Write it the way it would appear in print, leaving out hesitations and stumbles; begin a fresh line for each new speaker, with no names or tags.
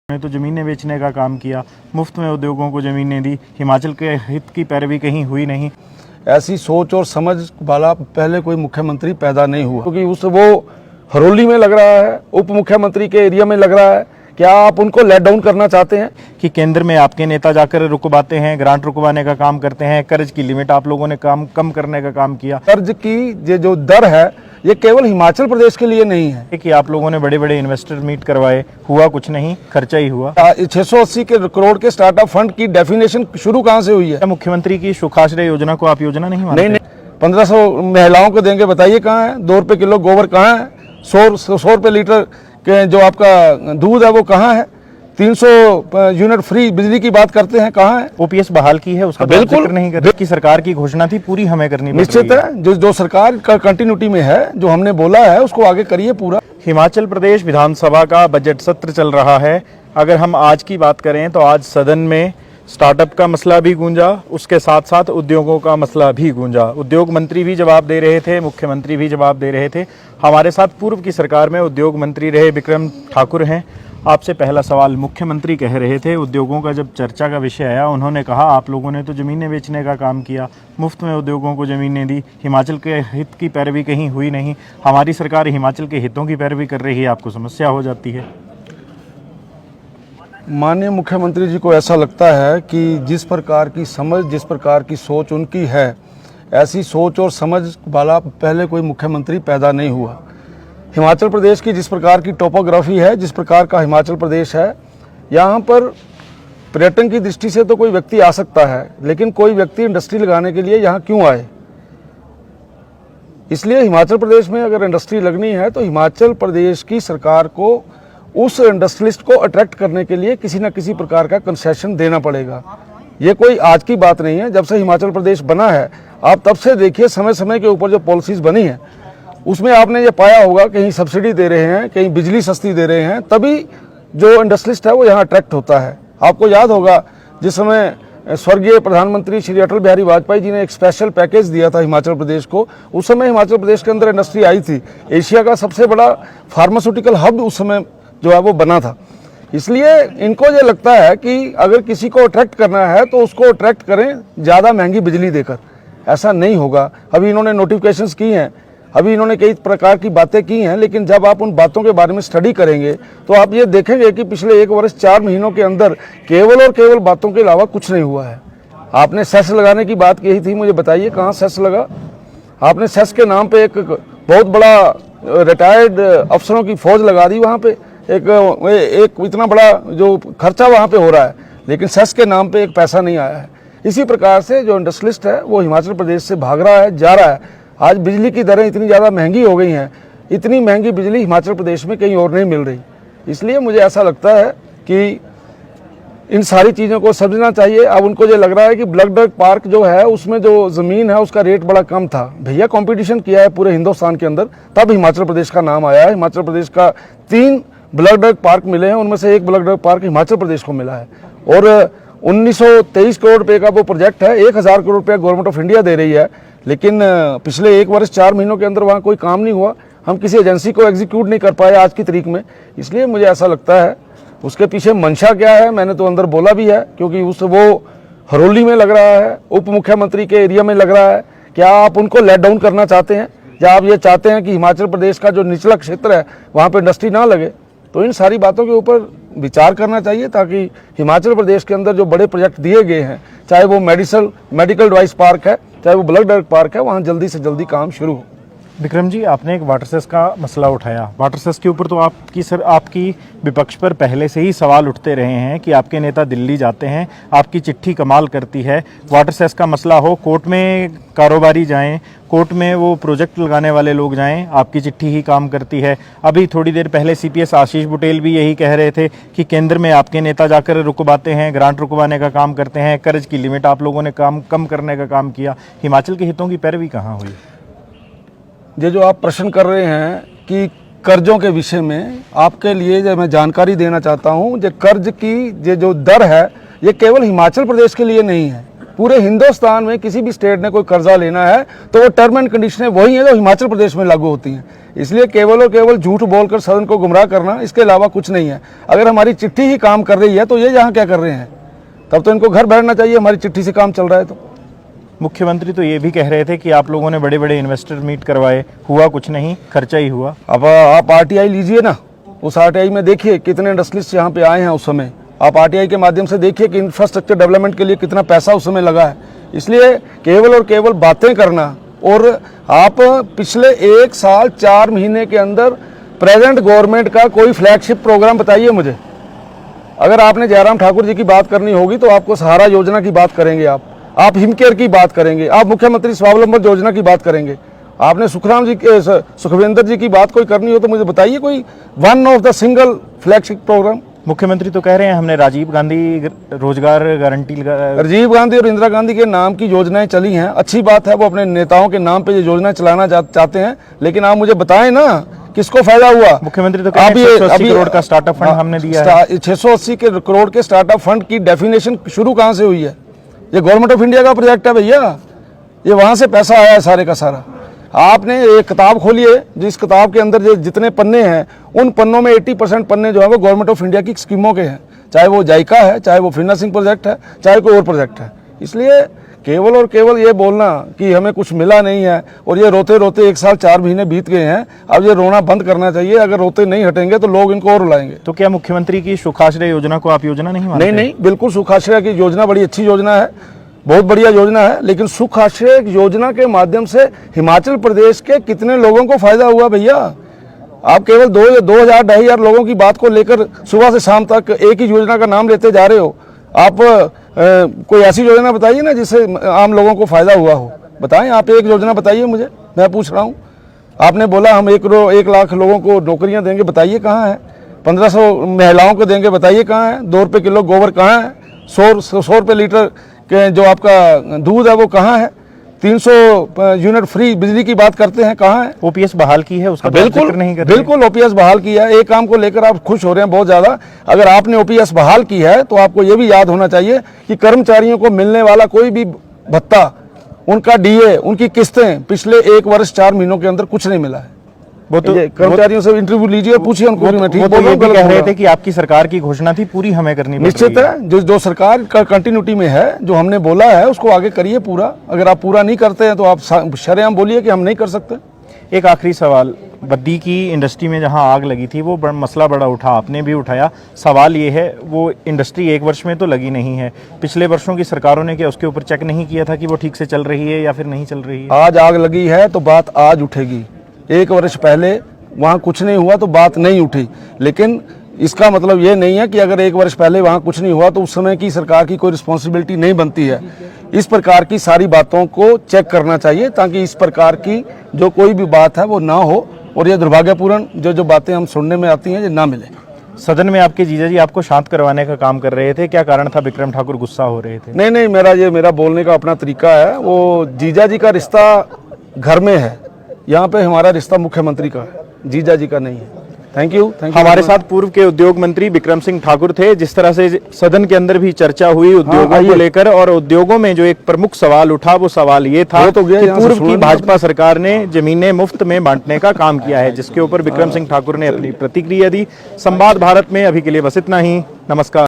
ने तो ज़मीनें बेचने का काम किया, मुफ्त में उद्योगों को ज़मीनें दी, हिमाचल के हित की पैरवी कहीं हुई नहीं।
ऐसी सोच और समझ वाला पहले कोई मुख्यमंत्री पैदा नहीं हुआ, क्योंकि उस वो हरोली में लग रहा है, उप मुख्यमंत्री के एरिया में लग रहा है। क्या आप उनको लेट डाउन करना चाहते हैं
कि केंद्र में आपके नेता जाकर रुकवाते हैं, ग्रांट रुकवाने का काम करते हैं, कर्ज की लिमिट आप लोगों ने कम करने का काम किया।
कर्ज की ये जो दर है ये केवल हिमाचल प्रदेश के लिए नहीं है
कि आप लोगों ने बड़े बड़े इन्वेस्टर मीट करवाए, हुआ कुछ नहीं, खर्चा ही हुआ।
680 करोड़ के स्टार्टअप फंड की डेफिनेशन शुरू कहाँ से हुई है?
मुख्यमंत्री की सुखाश्रय योजना को आप योजना नहीं मानते?
नहीं, 1500 महिलाओं को देंगे, बताइए कहाँ है? 2 रुपये किलो गोबर कहाँ है? 100 रुपये लीटर के जो आपका दूध है वो कहाँ है? 300 यूनिट फ्री बिजली की बात करते हैं, कहाँ है?
ओपीएस बहाल की है, उसका
बिल्कुल
नहीं कर, की सरकार की घोषणा थी, पूरी हमें करनी
निश्चित है। जो सरकार का कंटिन्यूटी में है, जो हमने बोला है उसको आगे करिए पूरा।
हिमाचल प्रदेश विधानसभा का बजट सत्र चल रहा है। अगर हम आज की बात करें तो आज सदन में स्टार्टअप का मसला भी गूंजा, उसके साथ साथ उद्योगों का मसला भी गूंजा। उद्योग मंत्री भी जवाब दे रहे थे, मुख्यमंत्री भी जवाब दे रहे थे। हमारे साथ पूर्व की सरकार में उद्योग मंत्री रहे बिक्रम ठाकुर हैं। आपसे पहला सवाल, मुख्यमंत्री कह रहे थे उद्योगों का जब चर्चा का विषय आया, उन्होंने कहा आप लोगों ने तो ज़मीनें बेचने का काम किया, मुफ्त में उद्योगों को ज़मीनें दी, हिमाचल के हित की पैरवी कहीं हुई नहीं। हमारी सरकार हिमाचल के हितों की पैरवी कर रही है, आपको समस्या हो जाती है?
माननीय मुख्यमंत्री जी को ऐसा लगता है कि जिस प्रकार की समझ, जिस प्रकार की सोच उनकी है, ऐसी सोच और समझ वाला पहले कोई मुख्यमंत्री पैदा नहीं हुआ। हिमाचल प्रदेश की जिस प्रकार की टोपोग्राफी है, जिस प्रकार का हिमाचल प्रदेश है, यहाँ पर पर्यटन की दृष्टि से तो कोई व्यक्ति आ सकता है, लेकिन कोई व्यक्ति इंडस्ट्री लगाने के लिए यहाँ क्यों आए? इसलिए हिमाचल प्रदेश में अगर इंडस्ट्री लगनी है तो हिमाचल प्रदेश की सरकार को उस इंडस्ट्रियलिस्ट को अट्रैक्ट करने के लिए किसी न किसी प्रकार का कंसेशन देना पड़ेगा। ये कोई आज की बात नहीं है, जब से हिमाचल प्रदेश बना है आप तब से देखिए, समय समय के ऊपर जो पॉलिसीज़ बनी है उसमें आपने ये पाया होगा, कहीं सब्सिडी दे रहे हैं, कहीं बिजली सस्ती दे रहे हैं, तभी जो इंडस्ट्रियलिस्ट है वो यहाँ अट्रैक्ट होता है। आपको याद होगा जिस समय स्वर्गीय प्रधानमंत्री श्री अटल बिहारी वाजपेयी जी ने एक स्पेशल पैकेज दिया था हिमाचल प्रदेश को, उस समय हिमाचल प्रदेश के अंदर इंडस्ट्री आई थी। एशिया का सबसे बड़ा फार्मास्यूटिकल हब उस समय जो है वो बना था। इसलिए इनको ये लगता है कि अगर किसी को अट्रैक्ट करना है तो उसको अट्रैक्ट करें ज़्यादा महंगी बिजली देकर। ऐसा नहीं होगा। अभी इन्होंने नोटिफिकेशंस की हैं, अभी इन्होंने कई प्रकार की बातें की हैं, लेकिन जब आप उन बातों के बारे में स्टडी करेंगे तो आप ये देखेंगे कि पिछले 1 वर्ष 4 महीनों के अंदर केवल और केवल बातों के अलावा कुछ नहीं हुआ है। आपने सेस लगाने की बात की थी, मुझे बताइए कहाँ सेस लगा? आपने सेस के नाम पे एक बहुत बड़ा रिटायर्ड अफसरों की फौज लगा दी, वहाँ पे एक इतना बड़ा जो खर्चा वहाँ पे हो रहा है, लेकिन सेस के नाम पे एक पैसा नहीं आया है। इसी प्रकार से जो इंडस्ट्रियलिस्ट है वो हिमाचल प्रदेश से भाग रहा है, जा रहा है। आज बिजली की दरें इतनी ज़्यादा महंगी हो गई हैं, इतनी महंगी बिजली हिमाचल प्रदेश में कहीं और नहीं मिल रही। इसलिए मुझे ऐसा लगता है कि इन सारी चीज़ों को समझना चाहिए। अब उनको ये लग रहा है कि ब्लैक डक पार्क जो है उसमें जो ज़मीन है उसका रेट बड़ा कम था। भैया कंपटीशन किया है पूरे हिंदुस्तान के अंदर, तब हिमाचल प्रदेश का नाम आया है। हिमाचल प्रदेश का 3 ब्लैक डक पार्क मिले हैं, उनमें से एक black duck park Himachal Pradesh को मिला है। और 1923 करोड़ रुपये का वो प्रोजेक्ट है, 1000 करोड़ रुपया गवर्नमेंट ऑफ इंडिया दे रही है, लेकिन पिछले 1 वर्ष 4 महीनों के अंदर वहाँ कोई काम नहीं हुआ। हम किसी एजेंसी को एग्जीक्यूट नहीं कर पाए आज की तारीख में। इसलिए मुझे ऐसा लगता है उसके पीछे मंशा क्या है, मैंने तो अंदर बोला भी है, क्योंकि वो हरोली में लग रहा है, उप मुख्यमंत्री के एरिया में लग रहा है। क्या आप उनको लेट डाउन करना चाहते हैं, या आप ये चाहते हैं कि हिमाचल प्रदेश का जो निचला क्षेत्र है वहाँ पर इंडस्ट्री ना लगे? तो इन सारी बातों के ऊपर विचार करना चाहिए, ताकि हिमाचल प्रदेश के अंदर जो बड़े प्रोजेक्ट दिए गए हैं, चाहे वो मेडिकल डिवाइस पार्क है, चाहे वो ब्लड डक पार्क है, वहाँ जल्दी से जल्दी काम शुरू हो।
विक्रम जी, आपने एक वाटर सेस का मसला उठाया। वाटर सेस के ऊपर तो आपकी विपक्ष पर पहले से ही सवाल उठते रहे हैं कि आपके नेता दिल्ली जाते हैं, आपकी चिट्ठी कमाल करती है। वाटर सेस का मसला हो, कोर्ट में कारोबारी जाएं, कोर्ट में वो प्रोजेक्ट लगाने वाले लोग जाएं, आपकी चिट्ठी ही काम करती है। अभी थोड़ी देर पहले CPS आशीष बुटेल भी यही कह रहे थे कि केंद्र में आपके नेता जाकर रुकवाते हैं, ग्रांट रुकवाने का काम करते हैं, कर्ज की लिमिट आप लोगों ने कम करने का काम किया। हिमाचल के हितों की पैरवी कहाँ हुई?
ये जो आप प्रश्न कर रहे हैं कि कर्जों के विषय में, आपके लिए जो मैं जानकारी देना चाहता हूँ, जो कर्ज की ये जो दर है ये केवल हिमाचल प्रदेश के लिए नहीं है, पूरे हिंदुस्तान में किसी भी स्टेट ने कोई कर्जा लेना है तो वो टर्म एंड कंडीशनें वही हैं जो हिमाचल प्रदेश में लागू होती हैं। इसलिए केवल और केवल झूठ बोलकर सदन को गुमराह करना, इसके अलावा कुछ नहीं है। अगर हमारी चिट्ठी ही काम कर रही है तो ये यहाँ क्या कर रहे हैं? तब तो इनको घर बैठना चाहिए, हमारी चिट्ठी से काम चल रहा है तो।
मुख्यमंत्री तो ये भी कह रहे थे कि आप लोगों ने बड़े बड़े इन्वेस्टर मीट करवाए, हुआ कुछ नहीं, खर्चा ही हुआ।
अब आप आरटीआई लीजिए ना, उस आरटीआई में देखिए कितने इंडस्ट्रियलिस्ट यहाँ पे आए हैं उस समय। आप आरटीआई के माध्यम से देखिए कि इंफ्रास्ट्रक्चर डेवलपमेंट के लिए कितना पैसा उस समय लगा है। इसलिए केवल और केवल बातें करना, और आप पिछले 1 साल 4 महीने के अंदर प्रेजेंट गवर्नमेंट का कोई फ्लैगशिप प्रोग्राम बताइए मुझे। अगर आपने जयराम ठाकुर जी की बात करनी होगी तो आपको सहारा योजना की बात करेंगे, आप हिमकेयर की बात करेंगे, आप मुख्यमंत्री स्वावलंबन योजना की बात करेंगे। आपने सुखविंदर जी की बात कोई करनी हो तो मुझे बताइए कोई one of the single flagship program.
मुख्यमंत्री तो कह रहे हैं हमने राजीव गांधी रोजगार गारंटी
राजीव गांधी और इंदिरा गांधी के नाम की योजनाएं चली हैं, अच्छी बात है, वो अपने नेताओं के नाम पे ये योजना चलाना चाहते हैं, लेकिन आप मुझे बताएं ना किसको फायदा हुआ।
मुख्यमंत्री तो कह रहे हैं 680 करोड़ का स्टार्टअप फंड हमने दिया है।
680 करोड़ के स्टार्टअप फंड की डेफिनेशन शुरू कहाँ से हुई है? ये गवर्नमेंट ऑफ इंडिया का प्रोजेक्ट है भैया, ये वहां से पैसा आया है सारे का सारा। आपने एक किताब खोली है, जिस किताब के अंदर जितने पन्ने हैं उन पन्नों में 80% पन्ने जो है वो गवर्नमेंट ऑफ इंडिया की स्कीमों के हैं, चाहे वो जायका है, चाहे वो फिनसिंग प्रोजेक्ट है, चाहे कोई और प्रोजेक्ट है। इसलिए केवल और केवल ये बोलना कि हमें कुछ मिला नहीं है, और ये रोते रोते 1 साल 4 महीने बीत गए हैं, अब ये रोना बंद करना चाहिए। अगर रोते नहीं हटेंगे तो लोग इनको और रुलाएंगे।
तो क्या मुख्यमंत्री की सुखाश्रय योजना को आप योजना नहीं मानते?
नहीं, बिल्कुल सुखाश्रय की योजना बड़ी अच्छी योजना है, बहुत बढ़िया योजना है, लेकिन सुखाश्रय योजना के माध्यम से हिमाचल प्रदेश के कितने लोगों को फायदा हुआ भैया? आप केवल 2000 2,500 लोगों की बात को लेकर सुबह से शाम तक एक ही योजना का नाम लेते जा रहे हो। आप कोई ऐसी योजना बताइए ना जिससे आम लोगों को फायदा हुआ हो। बताएं, आप एक योजना बताइए मुझे, मैं पूछ रहा हूँ। आपने बोला हम 1 लाख लोगों को नौकरियां देंगे, बताइए कहाँ है? 1500 महिलाओं को देंगे, बताइए कहाँ है? 2 रुपये किलो गोबर कहाँ है? 100 रुपये लीटर के जो आपका दूध है वो कहाँ है? 300 यूनिट फ्री बिजली की बात करते हैं, कहाँ है?
ओपीएस बहाल की है, उसका
बिल्कुल
नहीं कर रहे।
बिल्कुल ओपीएस बहाल किया है। एक काम को लेकर आप खुश हो रहे हैं बहुत ज्यादा। अगर आपने ओपीएस बहाल की है तो आपको ये भी याद होना चाहिए कि कर्मचारियों को मिलने वाला कोई भी भत्ता, उनका डीए, उनकी किस्तें पिछले 1 वर्ष 4 महीनों के अंदर कुछ नहीं मिला है। वो तो कर्मचारियों से इंटरव्यू लीजिए और पूछिए उनको। मैं ठीक बोल रहा हूं,
कह रहे थे कि आपकी सरकार की घोषणा थी, पूरी हमें करनी पड़ रही
निश्चित है। जो सरकार का कंटिन्यूटी में है, जो हमने बोला है उसको आगे करिए पूरा। अगर आप पूरा नहीं करते हैं तो आप शरेआम बोलिए कि हम नहीं कर सकते।
एक आखिरी सवाल, बद्दी की इंडस्ट्री में जहां आग लगी थी वो मसला बड़ा उठा, आपने भी उठाया। सवाल ये है, वो इंडस्ट्री 1 वर्ष में तो लगी नहीं है, पिछले वर्षों की सरकारों ने क्या उसके ऊपर चेक नहीं किया था कि वो ठीक से चल रही है या फिर नहीं चल रही है?
आज आग लगी है तो बात आज उठेगी। 1 वर्ष पहले वहाँ कुछ नहीं हुआ तो बात नहीं उठी, लेकिन इसका मतलब ये नहीं है कि अगर 1 वर्ष पहले वहाँ कुछ नहीं हुआ तो उस समय की सरकार की कोई रिस्पॉन्सिबिलिटी नहीं बनती है। इस प्रकार की सारी बातों को चेक करना चाहिए ताकि इस प्रकार की जो कोई भी बात है वो ना हो, और ये दुर्भाग्यपूर्ण जो बातें हम सुनने में आती हैं ये ना मिले।
सदन में आपके जीजा जी आपको शांत करवाने का काम कर रहे थे, क्या कारण था? बिक्रम ठाकुर गुस्सा हो रहे थे?
नहीं, मेरा बोलने का अपना तरीका है। वो जीजा जी का रिश्ता घर में है, यहाँ पे हमारा रिश्ता मुख्यमंत्री का है, जीजा जी का नहीं है। Thank you.
हमारे साथ पूर्व के उद्योग मंत्री बिक्रम सिंह ठाकुर थे। जिस तरह से सदन के अंदर भी चर्चा हुई उद्योगों को लेकर, और उद्योगों में जो एक प्रमुख सवाल उठा वो सवाल ये था कि पूर्व की भाजपा सरकार ने जमीनें मुफ्त में बांटने का काम किया है, जिसके ऊपर बिक्रम सिंह ठाकुर ने अपनी प्रतिक्रिया दी। संवाद भारत में अभी के लिए बस इतना ही। नमस्कार।